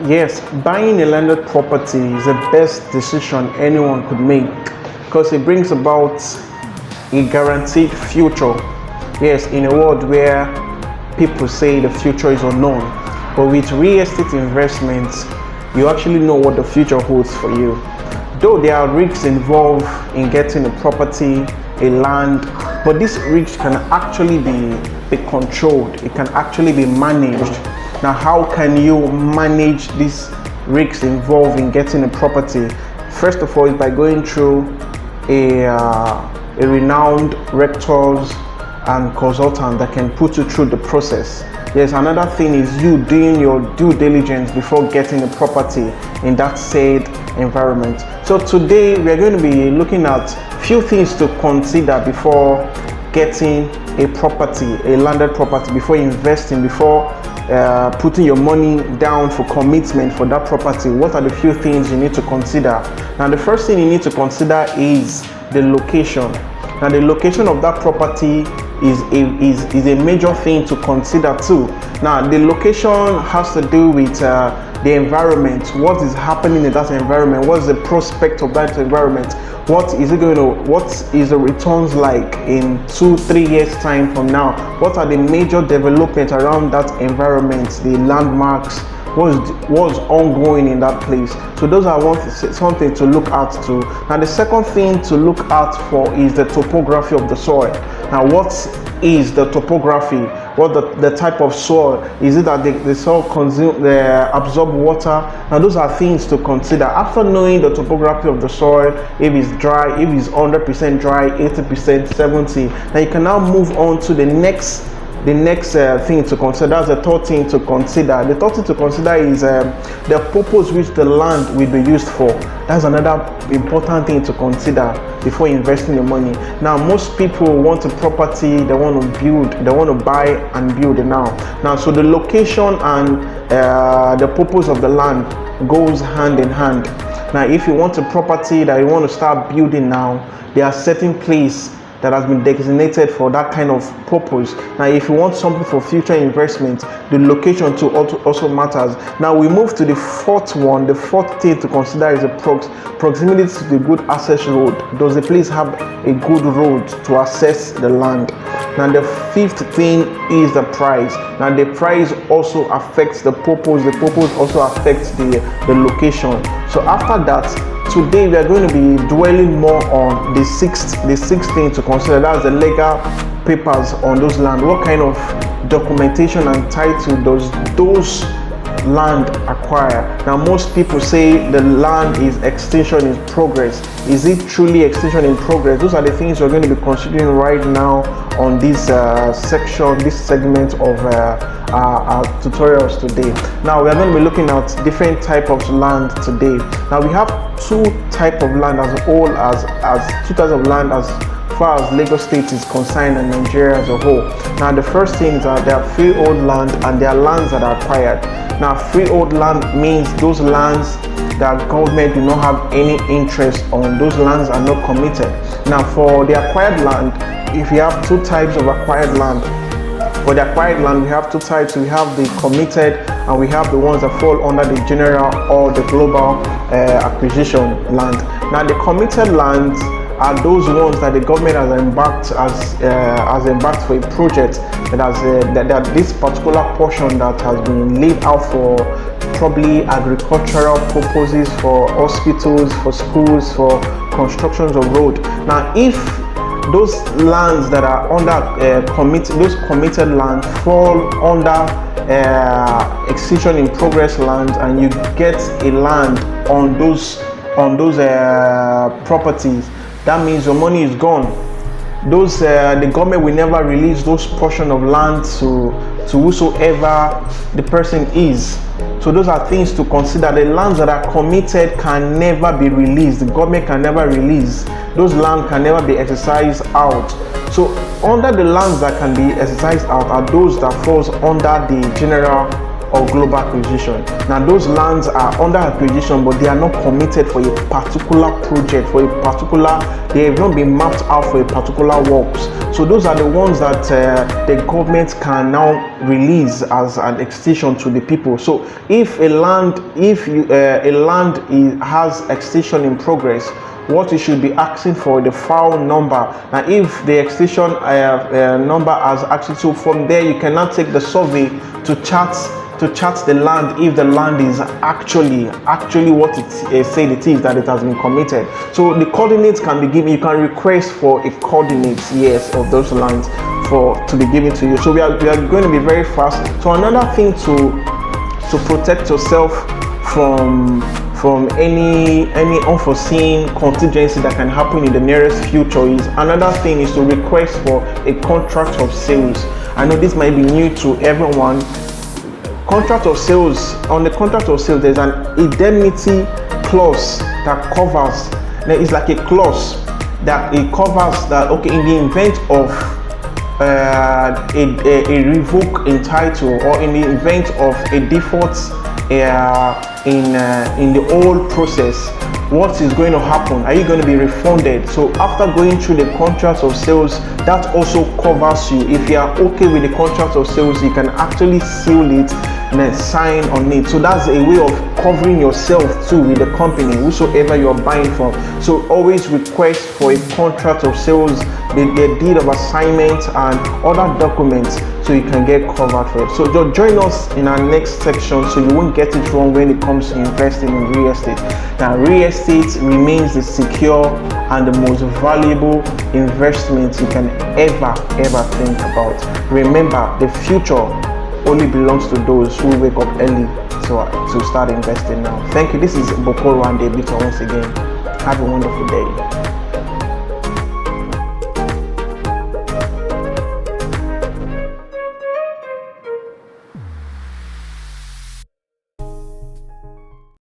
Yes, buying a landed property is the best decision anyone could make because it brings about a guaranteed future. Yes, in a world where people say the future is unknown, but with real estate investments, you actually know what the future holds for you. Though there are risks involved in getting a property, a land, but this risk can actually be controlled, it can actually be managed. Now, how can you manage these risks involved in getting a property? First of all, is by going through a renowned rectors and consultant that can put you through the process. Yes, another thing is you doing your due diligence before getting a property in that said environment. So today we are going to be looking at few things to consider before getting a property, a landed property, before investing, before putting your money down for commitment for that property. What are the few things you need to consider? Now, the first thing you need to consider is the location. Now, the location of that property is a major thing to consider too. Now, the location has to do with the environment. What is happening in that environment? What is the prospect of that environment? What is the returns like in 2-3 years time from now? What are the major developments around that environment, the landmarks? What's ongoing in that place? So those are something to look at too. Now, the second thing to look out for is the topography of the soil. Now, what is the topography? What the type of soil? Is it that the soil absorb water? Now, those are things to consider. After knowing the topography of the soil, if it's dry, if it's 100% dry, 80%, 70%, now you can now move on to the next thing to consider. That's the third thing to consider. The third thing to consider is the purpose which the land will be used for. That's another important thing to consider before investing your money. Now, most people want a property, they want to build, they want to buy and build now. So the location and the purpose of the land goes hand in hand. Now, if you want a property that you want to start building now, there are certain places that has been designated for that kind of purpose. Now, if you want something for future investment, the location too also matters. Now, we move to the fourth one. The fourth thing to consider is the proximity to the good access road. Does the place have a good road to access the land? Now, the fifth thing is the price. Now, the price also affects the purpose. The purpose also affects the location. So after that, today we are going to be dwelling more on the sixth thing to consider. That's the legal papers on those land. What kind of documentation and title does those land acquire? Now, most people say the land is extension in progress. Is it truly extension in progress? Those are the things we're going to be considering right now on this segment of our tutorials today. Now, we are going to be looking at different types of land today. Now, we have two types of land as far as Lagos State is concerned and Nigeria as a whole. Now, the first thing is that there are freehold land and there are lands that are acquired. Now, freehold land means those lands that government do not have any interest on. Those lands are not committed. Now, for the acquired land, if you have two types of acquired land. For the acquired land, we have two types. We have the committed and we have the ones that fall under the general or the global acquisition land. Now, the committed lands are those ones that the government has embarked for a project that this particular portion that has been laid out for probably agricultural purposes, for hospitals, for schools, for constructions of road. Now, if those lands that are under those committed lands fall under extension in progress lands, and you get a land on those properties, that means your money is gone. The government will never release those portion of land to whosoever the person is. So those are things to consider. The lands that are committed can never be released. The government can never release. Those lands can never be exercised out. So under the lands that can be exercised out are those that falls under the general or global acquisition. Now those lands are under acquisition, but they are not committed for a particular project, for a particular, they have not been mapped out for a particular works. So those are the ones that the government can now release as an extension to the people. So if a land has extension in progress, what you should be asking for the file number. Now if the extension number has actually, so from there you cannot take the survey to chart the land, if the land is actually what it said it is, that it has been committed. So the coordinates can be given. You can request for a coordinates, yes, of those lands to be given to you. So we are going to be very fast. So another thing to protect yourself from any unforeseen contingency that can happen in the nearest future is, another thing is to request for a contract of sales. I know this might be new to everyone. Contract of sales, on the contract of sales, there's an indemnity clause that covers, it's like a clause that it covers that, okay, in the event of a revoke in title, or in the event of a default in the whole process, what is going to happen? Are you going to be refunded? So after going through the contract of sales, that also covers you. If you are okay with the contract of sales, you can actually seal it and then sign on it. So that's a way of covering yourself too with the company, whosoever you're buying from. So always request for a contract of sales, the deed of assignment, and other documents, so you can get covered for it. So just join us in our next section so you won't get it wrong when it comes to investing in real estate. Now, real estate remains the secure and the most valuable investment you can ever think about. Remember, the future only belongs to those who wake up early to start investing now. Thank you. This is boukoruandyebiton once again. Have a wonderful day.